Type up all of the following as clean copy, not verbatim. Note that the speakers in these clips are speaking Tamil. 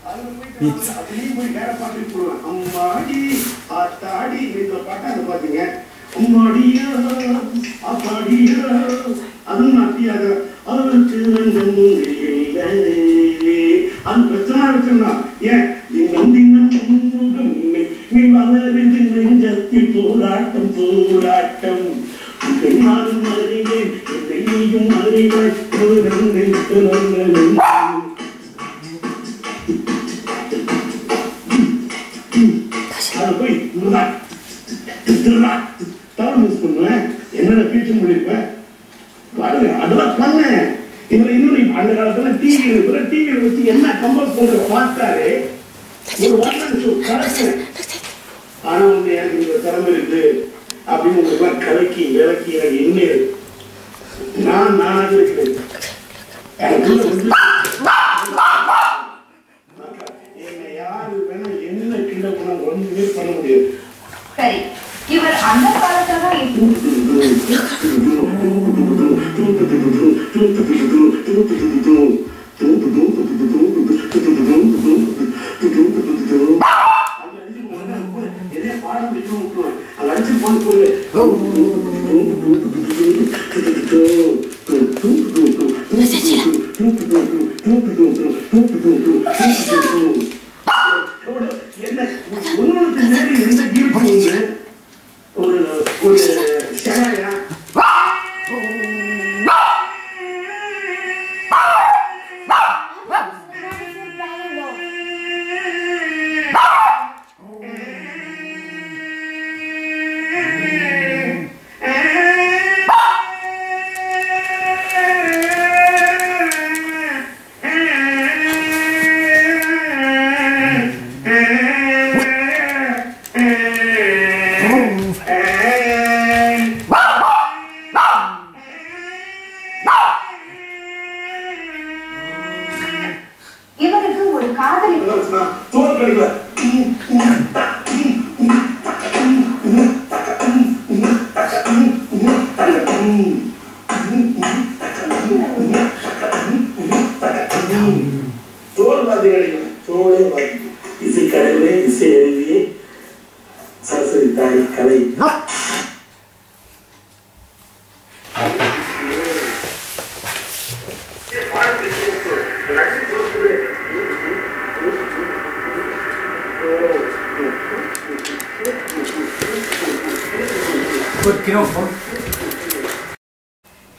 அதுலயும் போய் வேற பாட்டு போடுவேன். அம்மாடி ஆத்தாடி இந்த பாட்டாங்க பாத்தீங்க. அம்மாடியா ஆத்தாடியா அதுவும் அத்தியாக அவருக்கு அது பிரச்சனை இருக்குன்னா ஏன் நீ வளர்ந்து நெஞ்சத்தில் போராட்டம் போராட்டம் நானும் அறிவேன் என்னையும் அறிவாய் போய் என்னென்ன பேச்சு முடிப்பேன் அதெல்லாம் பண்ணேன். இதுல இன்னும் அந்த காலத்துல டிவியில வச்சு என்ன கம்பல் பண்ற பார்த்தாரு ஆனா வந்து எனக்கு இந்த திறமை இருக்கு அப்படின்னு உங்களுக்கு கலக்கி விளக்கி எனக்கு என்ன நானாக இருக்கிறேன். என்னை யாரு வேணா என்ன கிண்ட பண்ண ஒன்றுமே பண்ண முடியாது. சரி, இவர் அந்த காலத்துல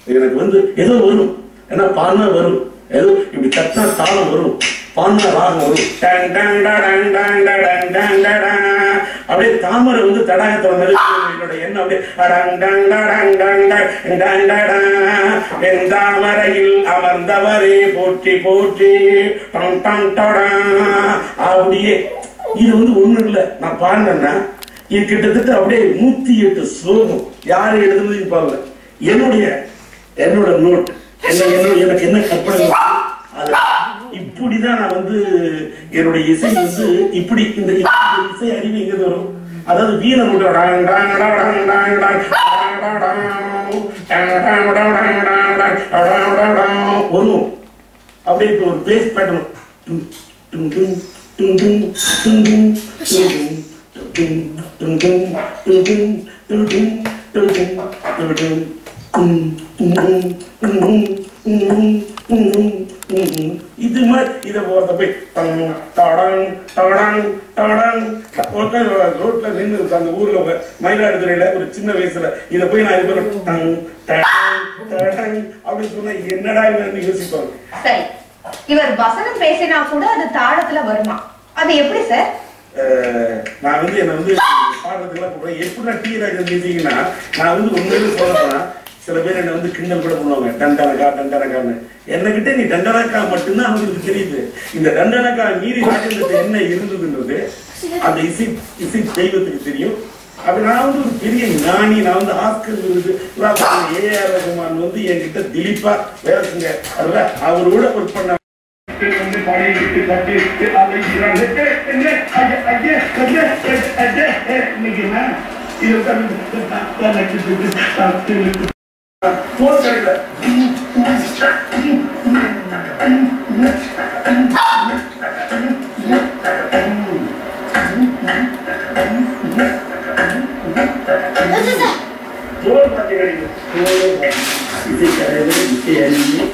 எனக்கு வந்து ஏதோ வரும். ஏன்னா பாடினா வரும், ஏதோ இப்படி தட்டினா தாளம் வரும், பாடினா ராகம் வரும். அப்படியே தாமரை வந்து தடாகத்தோட என்னோட எண்ணம் அப்படியே தாமரையில் அமர்ந்தவரே போற்றி போற்றி அப்படியே. இது வந்து ஒண்ணு இல்லை, நான் பாடினேன்னா இது கிட்டத்தட்ட அப்படியே 108 ஸ்லோகம். யாரு எழுதுனதுன்னு பாருங்க. என்னோட நோட் எனக்கு என்ன கற்பனை இப்படிதான் நான் வந்து என்னுடைய இசை வந்து இப்படி இந்த இசை அறிவு எங்க வரும். அதாவது வீர வரும். அப்படியே இப்போ ஒரு பேஸ் பேட்டர்ன் இது மாதிரி இதை போறத போய் ரோட்ல நின்று அந்த ஊர்ல மயிலாடுதுறையில ஒரு சின்ன வயசுல இதை போய் நான் இது அப்படின்னு சொன்னா என்னடா யோசிப்பாங்க. சரி, இவர் வசனம் பேசினா கூட அது தாளத்துல வருமா? அது எப்படி சார்? நான் வந்து என்ன வந்து பாடுறதுக்கெல்லாம் கூப்பிடுறேன். எப்படி டி ராஜன் பேசிங்கன்னா நான் வந்து உண்மையில சொல்லணும்னா சில பேர் என்ன வந்து கிண்டல் கூட பண்ணுவாங்க, டண்டனக்கான்னு. என்னகிட்ட நீ டண்டனக்கா மட்டும்தான் அவங்களுக்கு தெரியுது. இந்த டண்டனக்கா மீறி ராஜேந்திரத்தை என்ன இருந்ததுன்றது அந்த இசை தெய்வத்துக்கு தெரியும். அப்படி நான் வந்து ஒரு பெரிய ஞானி. நான் வந்து ஆஸ்கர் விருது ஏஆர் ரகுமான் வந்து என்கிட்ட திலீப்பா வேலை செஞ்ச அதுல அவரோட ஒர்க் பண்ண போன் தோல் பஞ்சு கிடைக்கும். இசை கலைஞர், இசை அறிஞர்,